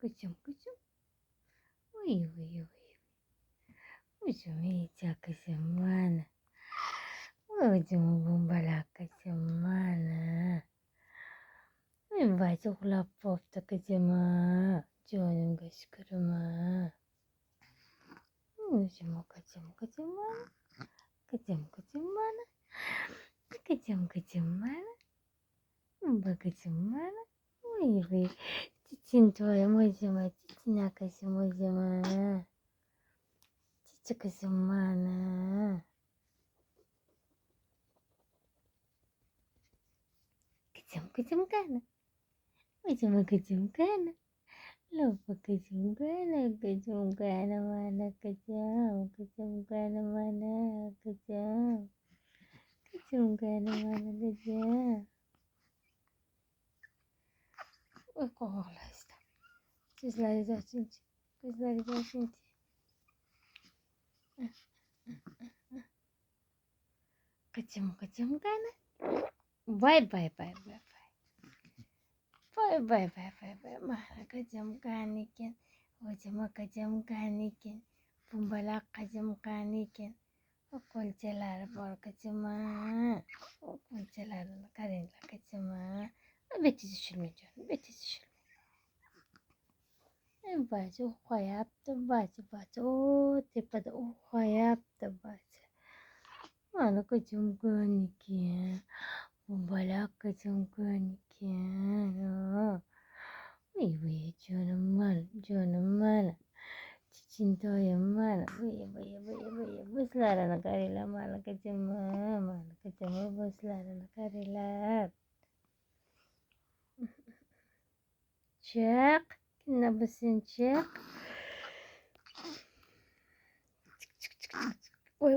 Kızım, kızım. Uy, uy, uy. Kızım iyice kızım bana. Kızım kumbala kızım bana. Ben bazı kulak popta kızım ha. Canım kızım ha. Kızım bana. Kızım bana. Kızım bana. Kızım bana. Uy, uy. Cicin toyum hocama. Cicin akışım hocama. Cici kızım bana. Kızım kana. Kızım kana. Lupa kızım kana mana kızım kana mana kızım kana mana kızım. Uy kovala işte. Sizleri de şimdi. Sizleri de şimdi. Kızım kana. Bye. Bye. Mana kızım kaniken. Hocama kızım kaniken. Pumbalak kızım kaniken. Okulcalar bor kızım ha. Okulcalarını karınla kızım ha. Beti düşürme canım. Beti düşürme. Bazı yaptı bazı. O tepede o yaptı bazı. Mana kızım kaniken. Pumbalak kızım kaniken. Uy canım bana. Cintoyum bana. Buslarını karıyla mana kızımı buslarını karıyla. Çık. Ne basın çık. Oy.